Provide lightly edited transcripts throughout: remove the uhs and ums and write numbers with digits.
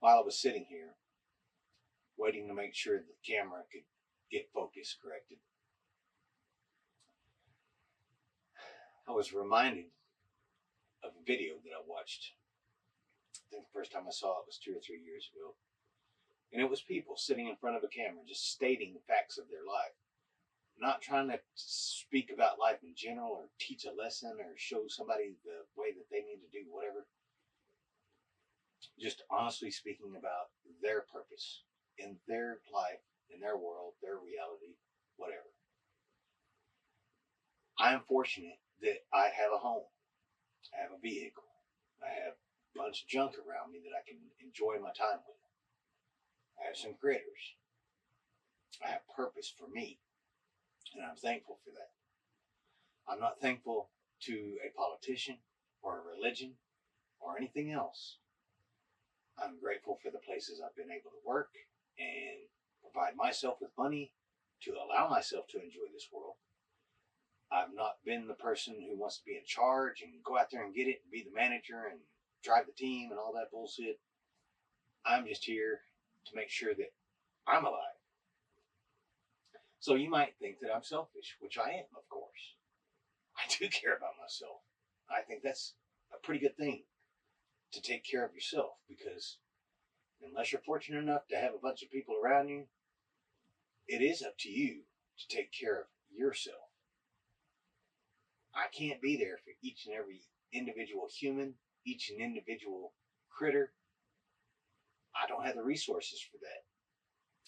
while I was sitting here waiting to make sure the camera could get focus corrected, I was reminded of a video that I watched. I think the first time I saw it was 2 or 3 years ago. And it was people sitting in front of a camera just stating the facts of their life, not trying to speak about life in general or teach a lesson or show somebody the way that they need to do whatever. Just honestly speaking about their purpose in their life, in their world, their reality, whatever. I am fortunate that I have a home, I have a vehicle, I have a bunch of junk around me that I can enjoy my time with. I have some critters. I have purpose for me, and I'm thankful for that. I'm not thankful to a politician or a religion or anything else. I'm grateful for the places I've been able to work and provide myself with money to allow myself to enjoy this world. I've not been the person who wants to be in charge and go out there and get it and be the manager and drive the team and all that bullshit. I'm just here to make sure that I'm alive. So you might think that I'm selfish, which I am, of course. I do care about myself. I think that's a pretty good thing, to take care of yourself, because unless you're fortunate enough to have a bunch of people around you, it is up to you to take care of yourself. I can't be there for each and every individual human, each and individual critter. I don't have the resources for that.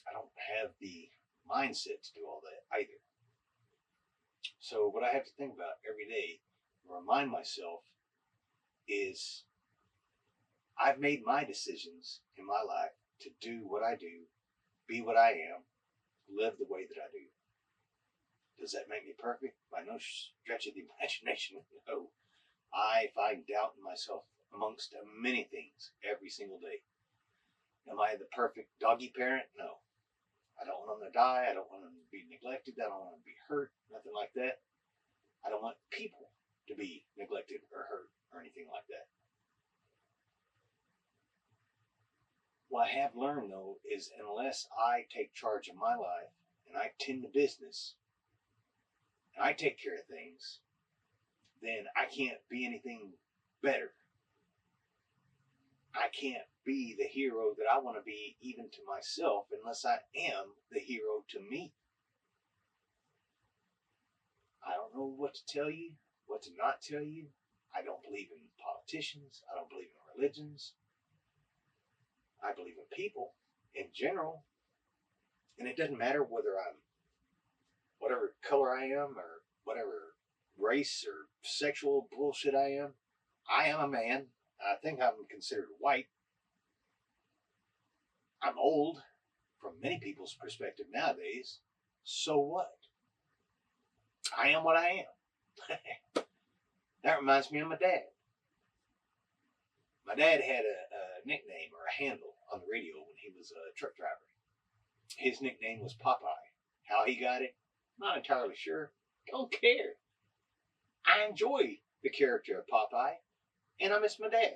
I don't have the mindset to do all that either. So what I have to think about every day, remind myself, is I've made my decisions in my life to do what I do, be what I am, live the way that I do. Does that make me perfect? By no stretch of the imagination, no. I find doubt in myself amongst many things every single day. Am I the perfect doggy parent? No. I don't want them to die. I don't want them to be neglected. I don't want them to be hurt. Nothing like that. I don't want people to be neglected or hurt or anything like that. What I have learned, though, is unless I take charge of my life and I tend to business and I take care of things, then I can't be anything better. I can't be the hero that I want to be even to myself unless I am the hero to me. I don't know what to tell you, what to not tell you. I don't believe in politicians. I don't believe in religions. I believe in people in general. And it doesn't matter whether I'm whatever color I am or whatever race or sexual bullshit I am. I am a man. I think I'm considered white. I'm old from many people's perspective nowadays. So what? I am what I am. That reminds me of my dad. My dad had a nickname or a handle on the radio when he was a truck driver. His nickname was Popeye. How he got it, not entirely sure. Don't care. I enjoy the character of Popeye, and I miss my dad.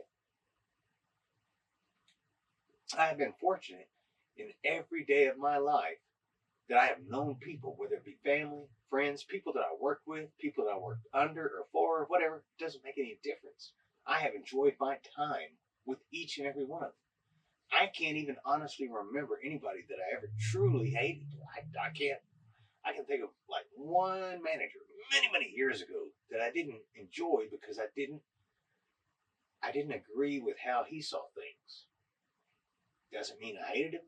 I have been fortunate in every day of my life that I have known people, whether it be family, friends, people that I work with, people that I work under or for, whatever. It doesn't make any difference. I have enjoyed my time with each and every one of them. I can't even honestly remember anybody that I ever truly hated. I can't. I can think of like one manager many years ago that I didn't enjoy because I didn't agree with how he saw things. Doesn't mean I hated him.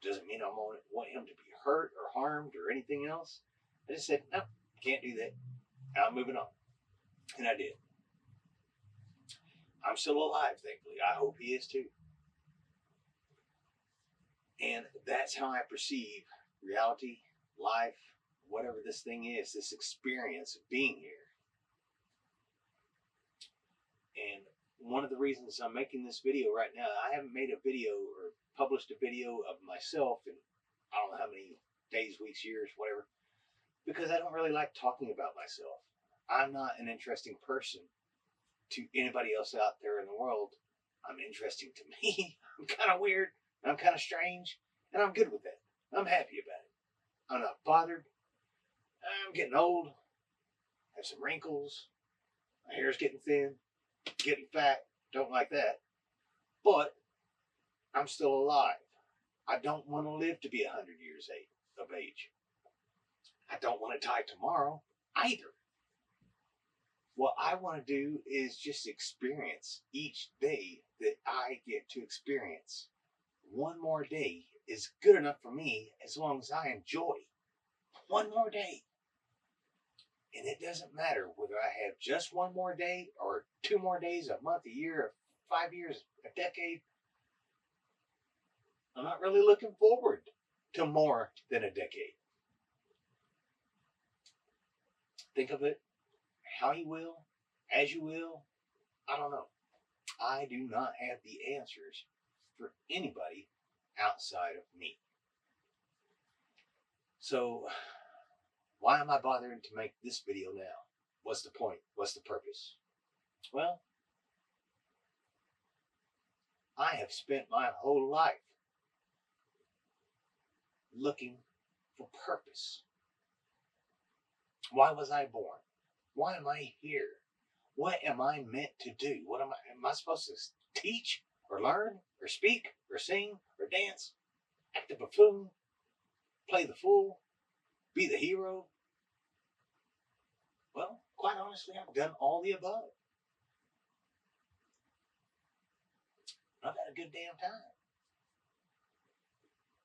Doesn't mean I want him to be hurt or harmed or anything else. I just said, no, can't do that. I'm moving on. And I did. I'm still alive, thankfully. I hope he is too. And that's how I perceive reality, life, whatever this thing is, this experience of being here. And one of the reasons I'm making this video right now, I haven't made a video or published a video of myself in I don't know how many days, weeks, years, whatever, because I don't really like talking about myself. I'm not an interesting person to anybody else out there in the world. I'm interesting to me. I'm kind of weird. I'm kind of strange. And I'm good with that. I'm happy about it. I'm not bothered. I'm getting old. Have some wrinkles. My hair's getting thin. Getting fat. Don't like that. But I'm still alive. I don't want to live to be 100 years of age. I don't want to die tomorrow either. What I want to do is just experience each day that I get to experience. One more day is good enough for me as long as I enjoy one more day. And it doesn't matter whether I have just one more day or 2 more days, a month, a year, 5 years, a decade. I'm not really looking forward to more than a decade. Think of it how you will, as you will. I don't know. I do not have the answers for anybody outside of me. So, why am I bothering to make this video now? What's the point? What's the purpose? Well, I have spent my whole life looking for purpose. Why was I born? Why am I here? What am I meant to do? Am I supposed to teach or learn or speak or sing or dance, act the buffoon, play the fool, be the hero? Well, quite honestly, I've done all the above. I've had a good damn time.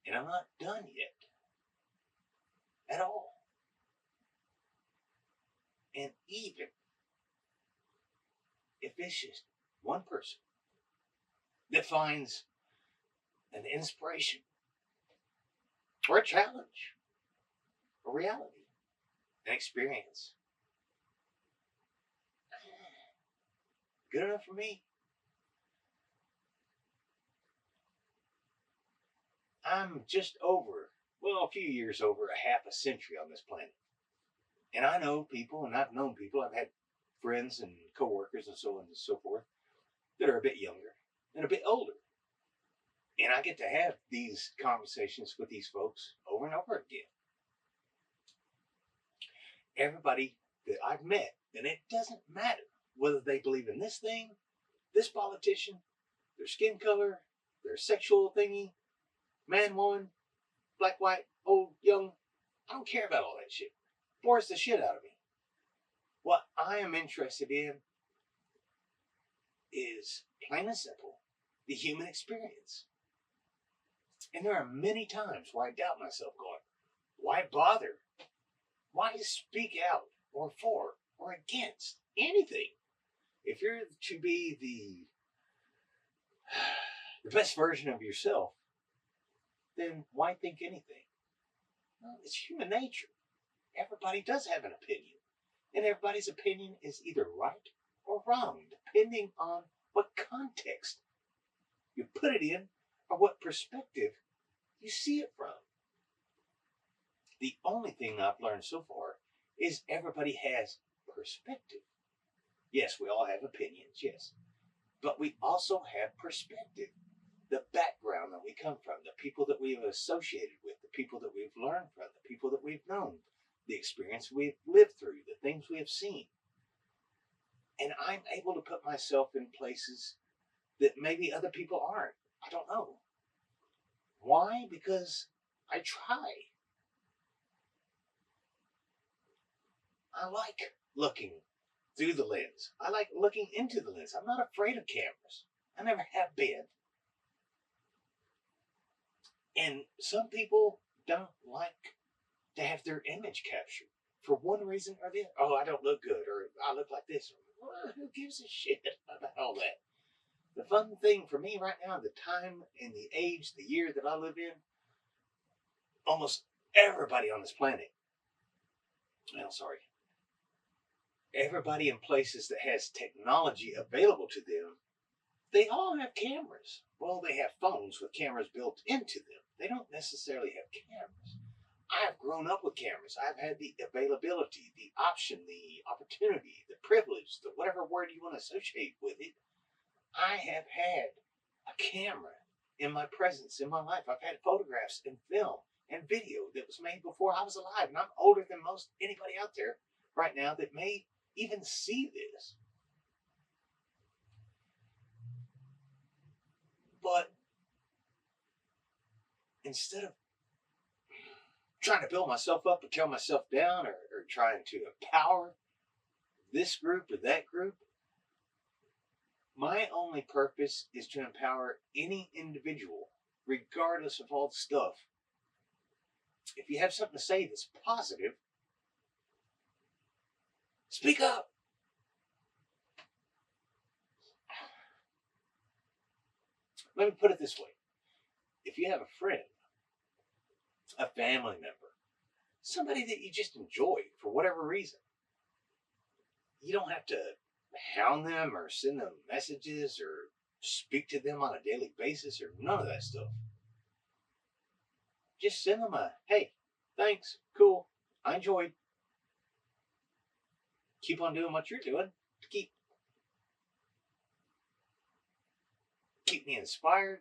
And I'm not done yet. At all. And even if it's just one person that finds an inspiration or a challenge, a reality, an experience, good enough for me. I'm just over, a few years over a half a century on this planet. And I know people, and I've known people, I've had friends and coworkers and so on and so forth that are a bit younger and a bit older. And I get to have these conversations with these folks over and over again. Everybody that I've met, and it doesn't matter whether they believe in this thing, this politician, their skin color, their sexual thingy, man, woman, black, white, old, young, I don't care about all that shit. Bores the shit out of me. What I am interested in is, plain and simple, the human experience. And there are many times where I doubt myself going, why bother? Why speak out or for or against anything? If you're to be the best version of yourself, then why think anything? Well, it's human nature. Everybody does have an opinion. And everybody's opinion is either right or wrong, depending on what context you put it in or what perspective you see it from. The only thing I've learned so far is everybody has perspective. Yes, we all have opinions, yes. But we also have perspective. The background that we come from, the people that we've associated with, the people that we've learned from, the people that we've known, the experience we've lived through, the things we have seen. And I'm able to put myself in places that maybe other people aren't. I don't know. Why? Because I try. I like looking through the lens. I like looking into the lens. I'm not afraid of cameras. I never have been. And some people don't like to have their image captured for one reason or the other. Oh, I don't look good, or I look like this. Well, who gives a shit about all that? The fun thing for me right now, the time and the age, the year that I live in, almost everybody on this planet, everybody in places that has technology available to them, they all have cameras. Well, they have phones with cameras built into them. They don't necessarily have cameras. I've grown up with cameras. I've had the availability, the option, the opportunity, the privilege, the whatever word you want to associate with it, I have had a camera in my presence in my life. I've had photographs and film and video that was made before I was alive. And I'm older than most anybody out there right now that may even see this. But instead of trying to build myself up or tear myself down, or trying to empower this group or that group, my only purpose is to empower any individual, regardless of all the stuff. If you have something to say that's positive, speak up. Let me put it this way. If you have a friend, a family member, somebody that you just enjoy for whatever reason, you don't have to hound them or send them messages or speak to them on a daily basis or none of that stuff. Just send them a hey, thanks, cool, I enjoyed. Keep on doing what you're doing. Keep keep me inspired.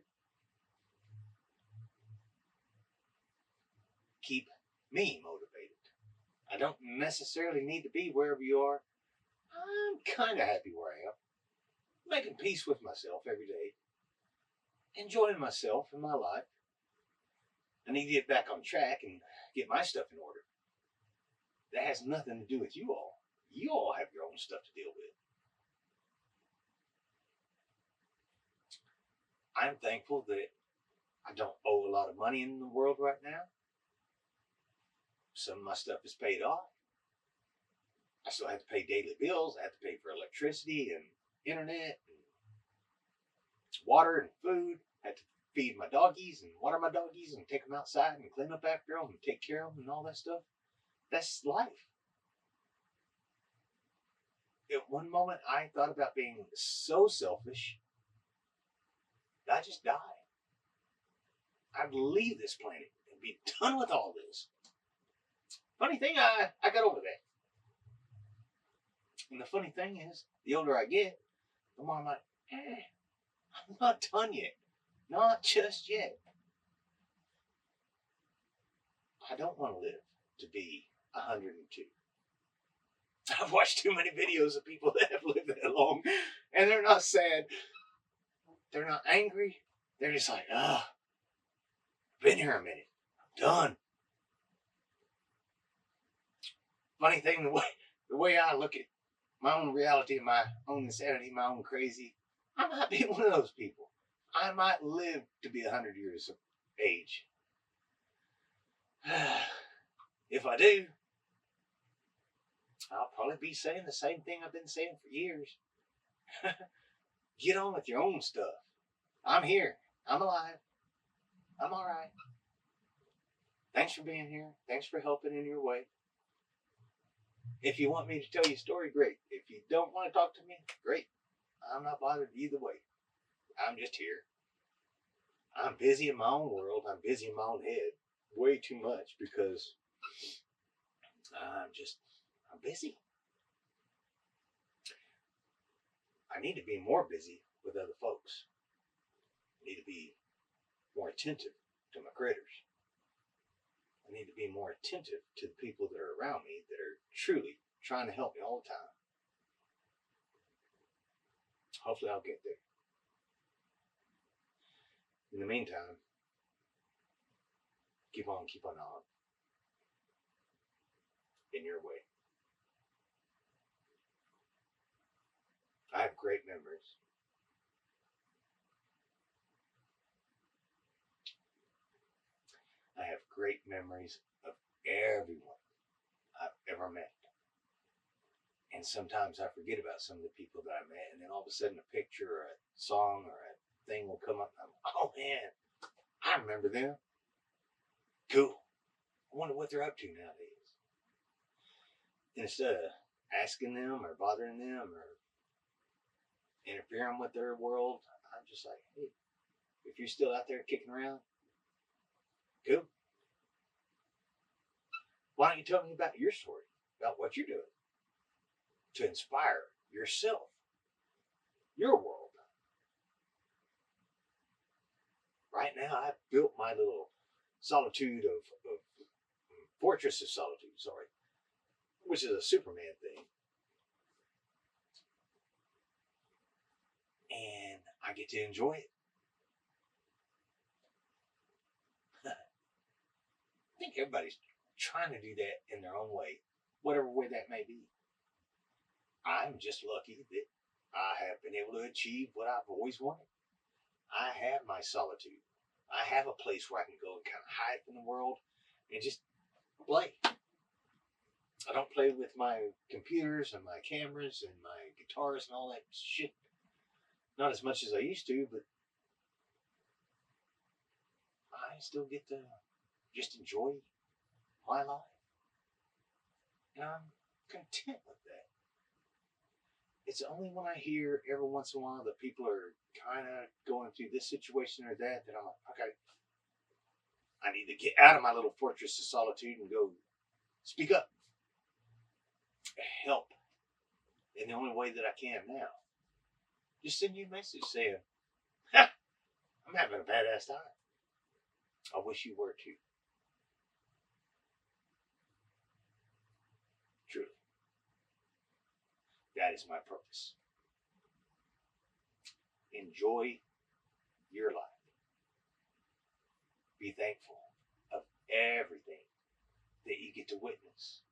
Keep me motivated. I don't necessarily need to be wherever you are. I'm kind of happy where I am, making peace with myself every day, enjoying myself and my life. I need to get back on track and get my stuff in order. That has nothing to do with you all. You all have your own stuff to deal with. I'm thankful that I don't owe a lot of money in the world right now. Some of my stuff is paid off. I still have to pay daily bills. I have to pay for electricity and internet and water and food. I have to feed my doggies and water my doggies and take them outside and clean up after them and take care of them and all that stuff. That's life. At one moment, I thought about being so selfish that I just die. I'd leave this planet and be done with all this. Funny thing, I got over that. And the funny thing is, the older I get, the more I'm like, I'm not done yet. Not just yet. I don't want to live to be 102. I've watched too many videos of people that have lived that long, and they're not sad. They're not angry. They're just like, I've been here a minute. I'm done. Funny thing, the way I look at my own reality, my own insanity, my own crazy, I might be one of those people. I might live to be 100 years of age. If I do, I'll probably be saying the same thing I've been saying for years. Get on with your own stuff. I'm here. I'm alive. I'm all right. Thanks for being here. Thanks for helping in your way. If you want me to tell you a story, great. If you don't want to talk to me, great. I'm not bothered either way. I'm just here. I'm busy in my own world. I'm busy in my own head. Way too much because I'm busy. I need to be more busy with other folks. I need to be more attentive to my critters. I need to be more attentive to the people that are around me that are truly trying to help me all the time. Hopefully I'll get there. In the meantime, keep on in your way. I have great memories. I have great memories of everyone I've ever met. And sometimes I forget about some of the people that I met, and then all of a sudden a picture or a song or a thing will come up, and I'm like, oh man, I remember them. Cool. I wonder what they're up to nowadays. And instead of asking them or bothering them or interfering with their world, I'm just like, hey, if you're still out there kicking around, cool. Why don't you tell me about your story, about what you're doing to inspire yourself, your world? right now I've built my little solitude of Fortress of Solitude, sorry, which is a Superman thing. And I get to enjoy it. I think everybody's trying to do that in their own way, whatever way that may be. I'm just lucky that I have been able to achieve what I've always wanted. I have my solitude. I have a place where I can go and kind of hide from the world and just play. I don't play with my computers and my cameras and my guitars and all that shit. Not as much as I used to, but I still get to just enjoy my life. And I'm content with that. It's only when I hear every once in a while that people are kind of going through this situation or that I'm like, okay, I need to get out of my little fortress of solitude and go speak up, help in the only way that I can now. Just send you a message saying, ha, I'm having a badass time. I wish you were too. Truly. That is my purpose. Enjoy your life. Be thankful of everything that you get to witness.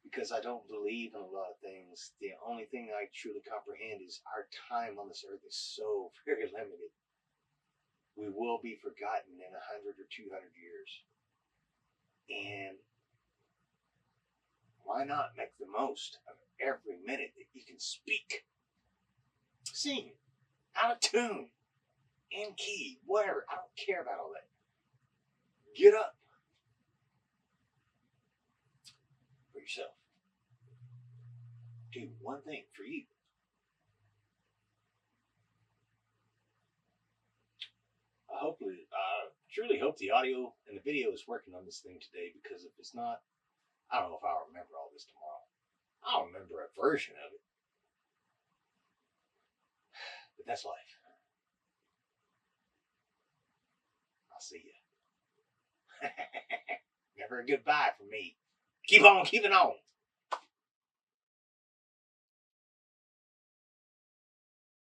Because I don't believe in a lot of things. The only thing I truly comprehend is our time on this earth is so very limited. We will be forgotten in 100 or 200 years. And why not make the most of every minute that you can speak, sing, out of tune, in key, whatever. I don't care about all that. Get up for yourself. Do one thing for you. I truly hope the audio and the video is working on this thing today, because if it's not, I don't know if I'll remember all this tomorrow. I'll remember a version of it. But that's life. I'll see you. Never a goodbye from me. Keep on keeping on.